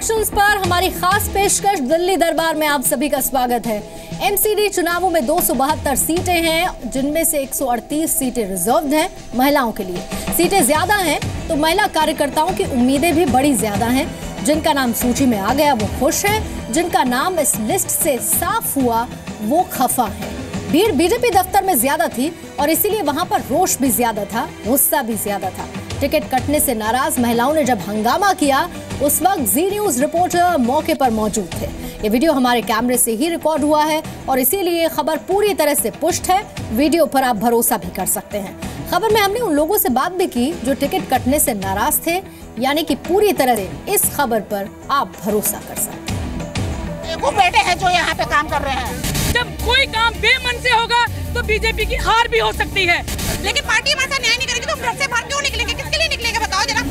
Elections पर हमारी खास पेशकश दिल्ली दरबार में आप सभी का स्वागत है। एमसीडी चुनावों में 272 सीटें हैं, जिनमें से 138 सीटें रिजर्व्ड हैं महिलाओं के लिए। सीटें ज्यादा हैं तो महिला कार्यकर्ताओं की उम्मीदें भी बड़ी ज्यादा हैं। जिनका नाम सूची में आ गया वो खुश हैं, जिनका नाम इस लिस्ट से साफ हुआ वो खफा है। भीड़ बीजेपी दफ्तर में ज्यादा थी और इसीलिए वहां पर रोष भी ज्यादा था, गुस्सा भी ज्यादा था। टिकट कटने से नाराज महिलाओं ने जब हंगामा किया, उस वक्त जी न्यूज रिपोर्टर मौके पर मौजूद थे। ये वीडियो हमारे कैमरे से ही रिकॉर्ड हुआ है और इसीलिए खबर पूरी तरह से पुष्ट है। वीडियो पर आप भरोसा भी कर सकते हैं। खबर में हमने उन लोगों से बात भी की जो टिकट कटने से नाराज थे, यानी कि पूरी तरह से इस खबर पर आप भरोसा कर सकते हैं। वो बेटे हैं जो यहाँ पे काम कर रहे हैं। जब कोई काम बेमन से होगा तो बीजेपी की हार भी हो सकती है, लेकिन पार्टी हमारे साथ न्याय नहीं करेगी तो हम घर से बाहर क्यों निकलेंगे? किसके लिए निकलेंगे बताओ जरा।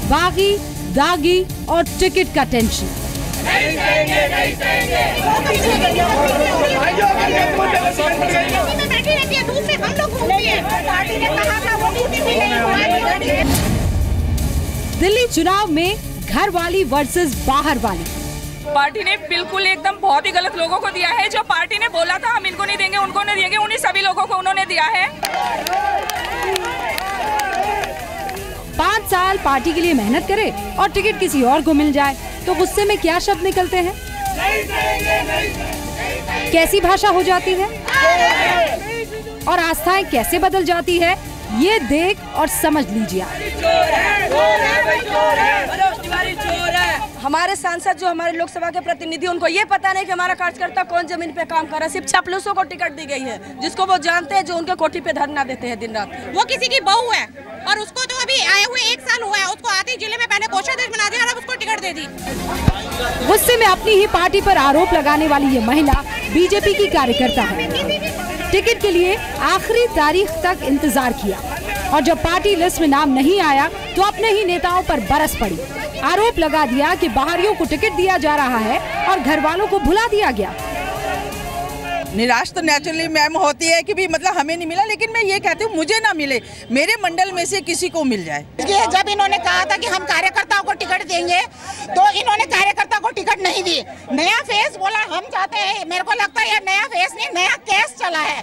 बागी, दागी और टिकट का टेंशन। दिल्ली चुनाव में घर वाली वर्सेस बाहर वाली। पार्टी ने बिल्कुल एकदम बहुत ही गलत लोगों को दिया है। जो पार्टी ने बोला था हम इनको नहीं देंगे, उनको नहीं देंगे, उन्हीं सभी लोगों को उन्होंने दिया है। 5 साल पार्टी के लिए मेहनत करे और टिकट किसी और को मिल जाए तो गुस्से में क्या शब्द निकलते हैं, कैसी भाषा हो जाती है और आस्थाएं कैसे बदल जाती है, ये देख और समझ लीजिए। हमारे सांसद जो हमारे लोकसभा के प्रतिनिधि, उनको ये पता नहीं कि हमारा कार्यकर्ता कौन जमीन पे काम कर रहा है। सिर्फ चापलूसों को टिकट दी गई है, जिसको वो जानते हैं, जो उनके कोठी पे धरना देते हैं दिन रात। वो किसी की बहू है और उसको तो अभी आए हुए 1 साल हुआ है, उसको आते जिले में पहले कोषाध्यक्ष बना दिया और अब उसको टिकट दे दी। गुस्से में अपनी ही पार्टी पर आरोप लगाने वाली ये महिला बीजेपी की कार्यकर्ता है। टिकट के लिए आखिरी तारीख तक इंतजार किया और जब पार्टी लिस्ट में नाम नहीं आया तो अपने ही नेताओं पर बरस पड़ी। आरोप लगा दिया कि बाहरियों को टिकट दिया जा रहा है और घर वालों को भुला दिया गया। निराश तो नेचुरली मैम होती है कि भी मतलब हमें नहीं मिला, लेकिन मैं ये कहती हूँ मुझे ना मिले, मेरे मंडल में से किसी को मिल जाए। जब इन्होंने कहा था कि हम कार्यकर्ताओं को टिकट देंगे तो इन्होंने कार्यकर्ता को टिकट नहीं दी। नया फेस बोला हम चाहते हैं। मेरे को लगता है ये नया फेस नहीं, नया केस चला है।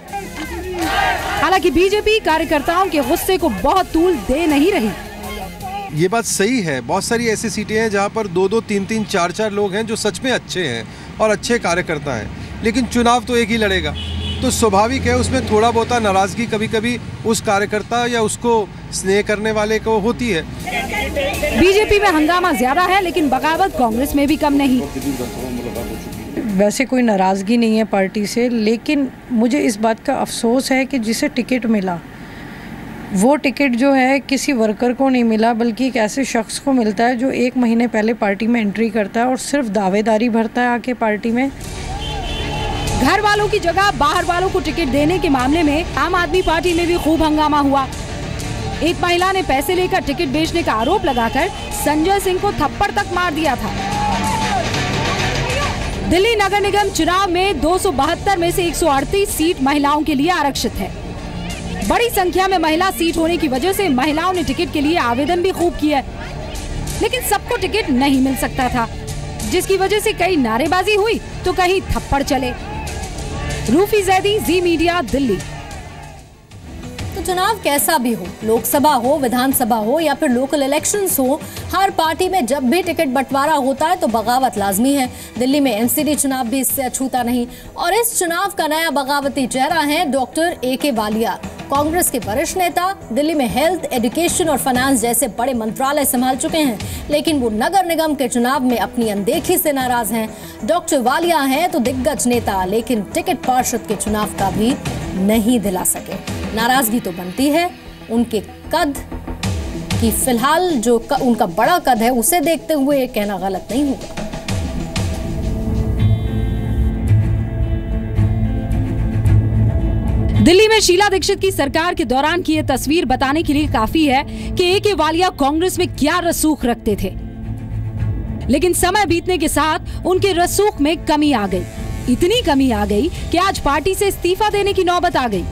हालांकि बीजेपी कार्यकर्ताओं के गुस्से को बहुत तूल दे नहीं रही। ये बात सही है, बहुत सारी ऐसी सीटें हैं जहाँ पर 2-2, 3-3, 4-4 लोग हैं जो सच में अच्छे हैं और अच्छे कार्यकर्ता हैं, लेकिन चुनाव तो एक ही लड़ेगा, तो स्वाभाविक है उसमें थोड़ा बहुत नाराजगी कभी कभी उस कार्यकर्ता या उसको स्नेह करने वाले को होती है। बीजेपी में हंगामा ज्यादा है, लेकिन बगावत कांग्रेस में भी कम नहीं। वैसे कोई नाराज़गी नहीं है पार्टी से, लेकिन मुझे इस बात का अफसोस है कि जिसे टिकट मिला वो टिकट जो है किसी वर्कर को नहीं मिला, बल्कि एक ऐसे शख्स को मिलता है जो 1 महीने पहले पार्टी में एंट्री करता है और सिर्फ दावेदारी भरता है आके पार्टी में। घर वालों की जगह बाहर वालों को टिकट देने के मामले में आम आदमी पार्टी में भी खूब हंगामा हुआ। एक महिला ने पैसे लेकर टिकट बेचने का आरोप लगाकर संजय सिंह को थप्पड़ तक मार दिया था। दिल्ली नगर निगम चुनाव में 272 में से 138 सीट महिलाओं के लिए आरक्षित है। बड़ी संख्या में महिला सीट होने की वजह से महिलाओं ने टिकट के लिए आवेदन भी खूब किया, लेकिन सबको टिकट नहीं मिल सकता था, जिसकी वजह से कहीं नारेबाजी हुई तो कहीं थप्पड़ चले। रूफी जैदी, जी मीडिया, दिल्ली। तो चुनाव कैसा भी हो, लोकसभा हो, विधानसभा हो या फिर लोकल इलेक्शंस हो, हर पार्टी में जब भी टिकट बंटवारा होता है तो बगावत लाजमी है। दिल्ली में एमसीडी चुनाव भी इससे अछूता नहीं और इस चुनाव का नया बगावती चेहरा है डॉक्टर AK वालिया। कांग्रेस के वरिष्ठ नेता, दिल्ली में हेल्थ, एजुकेशन और फाइनेंस जैसे बड़े मंत्रालय संभाल चुके हैं, लेकिन वो नगर निगम के चुनाव में अपनी अनदेखी से नाराज हैं। डॉक्टर वालिया हैं तो दिग्गज नेता, लेकिन टिकट पार्षद के चुनाव का भी नहीं दिला सके। नाराजगी तो बनती है उनके कद की, फिलहाल जो उनका बड़ा कद है उसे देखते हुए ये कहना गलत नहीं होगा। दिल्ली में शीला दीक्षित की सरकार के दौरान की ये तस्वीर बताने के लिए काफी है कि AK वालिया कांग्रेस में क्या रसूख रखते थे, लेकिन समय बीतने के साथ उनके रसूख में कमी आ गई। इतनी कमी आ गई कि आज पार्टी से इस्तीफा देने की नौबत आ गई।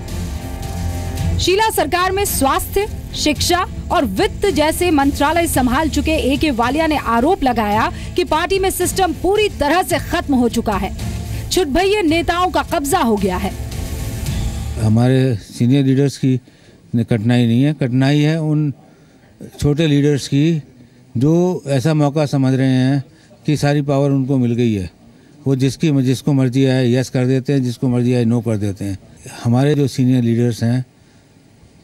शीला सरकार में स्वास्थ्य, शिक्षा और वित्त जैसे मंत्रालय संभाल चुके AK वालिया ने आरोप लगाया कि पार्टी में सिस्टम पूरी तरह से खत्म हो चुका है। छुटभइये नेताओं का कब्जा हो गया है। हमारे सीनियर लीडर्स की कठिनाई नहीं है, कठिनाई है उन छोटे लीडर्स की जो ऐसा मौका समझ रहे हैं कि सारी पावर उनको मिल गई है। वो जिसको मर्जी आए यस कर देते हैं, जिसको मर्जी आए नो कर देते हैं। हमारे जो सीनियर लीडर्स हैं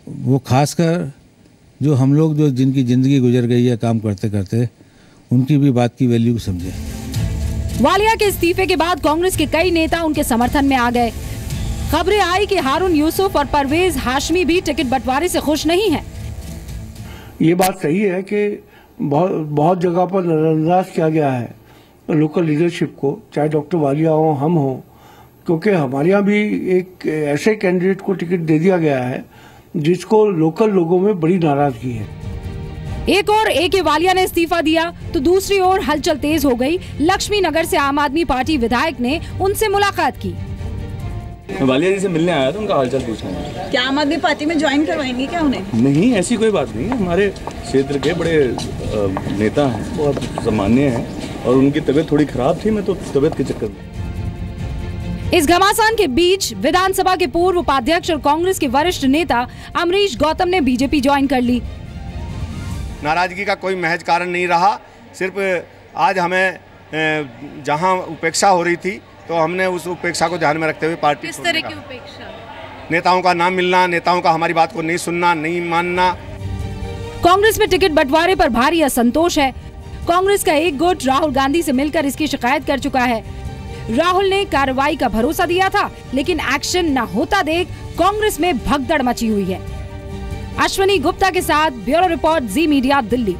वो खासकर जो हम लोग जो जिनकी ज़िंदगी गुजर गई है काम करते करते, उनकी भी बात की वैल्यू समझें। वालिया के इस्तीफे के बाद कांग्रेस के कई नेता उनके समर्थन में आ गए। खबरें आई कि हारून यूसुफ और परवेज हाशमी भी टिकट बंटवारे से खुश नहीं हैं। ये बात सही है कि बहुत जगह पर नजरअंदाज किया गया है लोकल लीडरशिप को, चाहे डॉक्टर वालिया हो, हम हो, क्योंकि हमारे यहाँ भी एक ऐसे कैंडिडेट को टिकट दे दिया गया है जिसको लोकल लोगों में बड़ी नाराजगी है। एक और AK वालिया ने इस्तीफा दिया तो दूसरी ओर हलचल तेज हो गई। लक्ष्मी नगर से आम आदमी पार्टी विधायक ने उनसे मुलाकात की। वालिया जी से मिलने आया था, उनका हालचाल पूछना। क्या आम आदमी पार्टी में ज्वाइन करवाएंगे क्या उन्हें? नहीं, ऐसी कोई बात नहीं है। हमारे क्षेत्र के बड़े नेता हैं, बहुत सम्मान्य हैं और उनकी तबीयत थोड़ी खराब थी, मैं तो तबीयत के चक्कर में। इस घमासान के बीच विधानसभा के पूर्व उपाध्यक्ष और कांग्रेस के वरिष्ठ नेता अमरीश गौतम ने बीजेपी ज्वाइन कर ली। नाराजगी का कोई महज कारण नहीं रहा, सिर्फ आज हमें जहां उपेक्षा हो रही थी तो हमने उस उपेक्षा को ध्यान में रखते हुए पार्टी। किस तरह की उपेक्षा? नेताओं का नाम मिलना, नेताओं का हमारी बात को नहीं सुनना, नहीं मानना। कांग्रेस में टिकट बंटवारे पर भारी असंतोष है। कांग्रेस का एक गुट राहुल गांधी से मिलकर इसकी शिकायत कर चुका है। राहुल ने कार्रवाई का भरोसा दिया था, लेकिन एक्शन न होता देख कांग्रेस में भगदड़ मची हुई है। अश्विनी गुप्ता के साथ ब्यूरो रिपोर्ट, जी मीडिया, दिल्ली।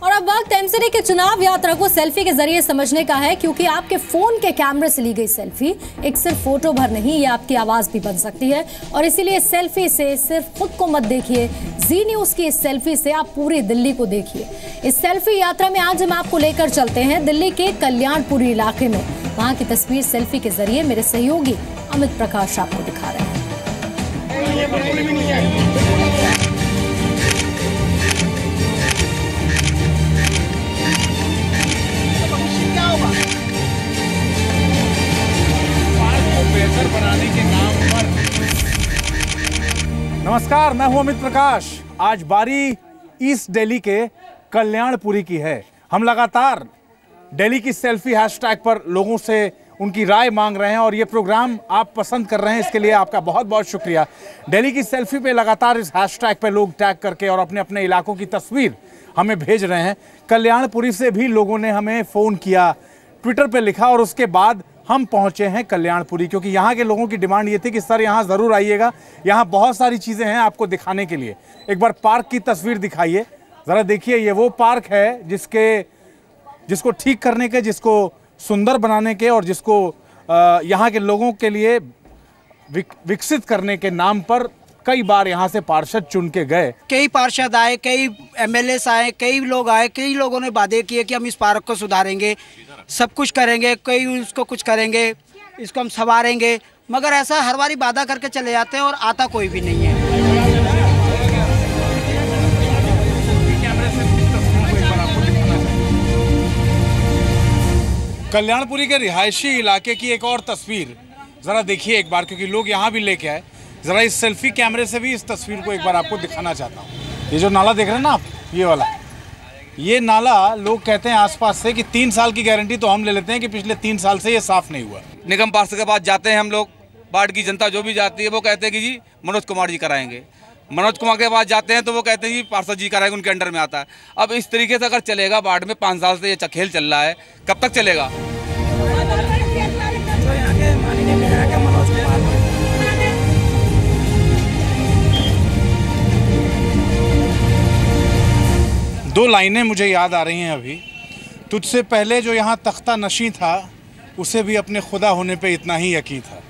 और अब वक्त एमसीडी के चुनाव यात्रा को सेल्फी के जरिए समझने का है, क्योंकि आपके फोन के कैमरे से ली गई सेल्फी एक सिर्फ फोटो भर नहीं, ये आपकी आवाज भी बन सकती है। और इसीलिए सेल्फी से सिर्फ खुद को मत देखिए, जी न्यूज की इस सेल्फी से आप पूरी दिल्ली को देखिए। इस सेल्फी यात्रा में आज हम आपको लेकर चलते हैं दिल्ली के कल्याणपुरी इलाके में। वहां की तस्वीर सेल्फी के जरिए मेरे सहयोगी अमित प्रकाश आपको दिखा रहे हैं। बनाने के नाम पर। नमस्कार, मैं हूं अमित प्रकाश। आज बारी ईस्ट दिल्ली के कल्याणपुरी की है। हम लगातार दिल्ली की सेल्फी हैशटैग पर लोगों से उनकी राय मांग रहे हैं और ये प्रोग्राम आप पसंद कर रहे हैं, इसके लिए आपका बहुत बहुत शुक्रिया। दिल्ली की सेल्फी पे लगातार इस हैशटैग पे लोग टैग करके और अपने अपने इलाकों की तस्वीर हमें भेज रहे हैं। कल्याणपुरी से भी लोगों ने हमें फ़ोन किया, ट्विटर पे लिखा और उसके बाद हम पहुंचे हैं कल्याणपुरी, क्योंकि यहाँ के लोगों की डिमांड ये थी कि सर यहाँ ज़रूर आइएगा, यहाँ बहुत सारी चीज़ें हैं आपको दिखाने के लिए। एक बार पार्क की तस्वीर दिखाइए ज़रा, देखिए ये वो पार्क है जिसको ठीक करने के, जिसको सुंदर बनाने के और जिसको यहाँ के लोगों के लिए विकसित करने के नाम पर कई बार यहाँ से पार्षद चुन के गए। कई पार्षद आए, कई MLAs आए, कई लोग आए, कई लोगों ने वादे किए कि हम इस पार्क को सुधारेंगे, सब कुछ करेंगे, कई उसको कुछ करेंगे, इसको हम संवारेंगे, मगर ऐसा हर बारी वादा करके चले जाते हैं और आता कोई भी नहीं है। कल्याणपुरी के रिहायशी इलाके की एक और तस्वीर ज़रा देखिए एक बार, क्योंकि लोग यहाँ भी लेके आए। ज़रा इस सेल्फी कैमरे से भी इस तस्वीर को एक बार आपको दिखाना चाहता हूँ। ये जो नाला देख रहे हैं ना आप, ये वाला, ये नाला लोग कहते हैं आसपास से कि 3 साल की गारंटी तो हम ले लेते हैं कि पिछले 3 साल से ये साफ नहीं हुआ। निगम पार्षद के पास जाते हैं हम लोग, वार्ड की जनता जो भी जाती है वो कहते हैं कि जी मनोज कुमार जी कराएंगे। मनोज कुमार के पास जाते हैं तो वो कहते हैं जी पार्षद जी कराएंगे, उनके अंडर में आता है। अब इस तरीके से अगर चलेगा वार्ड में 5 साल से ये खेल चल रहा है, कब तक चलेगा? दो लाइनें मुझे याद आ रही हैं अभी। तुझसे पहले जो यहाँ तख्ता नशी था, उसे भी अपने खुदा होने पे इतना ही यकीन था।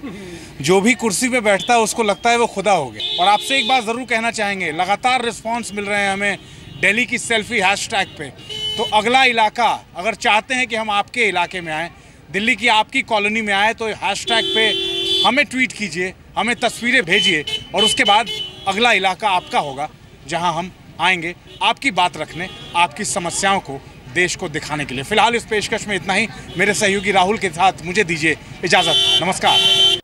जो भी कुर्सी पे बैठता है उसको लगता है वो खुदा हो गया। और आपसे एक बात ज़रूर कहना चाहेंगे, लगातार रिस्पांस मिल रहे हैं हमें दिल्ली की सेल्फी हैशटैग पे। तो अगला इलाका अगर चाहते हैं कि हम आपके इलाके में आएँ, दिल्ली की आपकी कॉलोनी में आए, तो हैशटैग पे हमें ट्वीट कीजिए, हमें तस्वीरें भेजिए और उसके बाद अगला इलाका आपका होगा जहां हम आएंगे आपकी बात रखने, आपकी समस्याओं को देश को दिखाने के लिए। फिलहाल इस पेशकश में इतना ही। मेरे सहयोगी राहुल के साथ मुझे दीजिए इजाज़त। नमस्कार।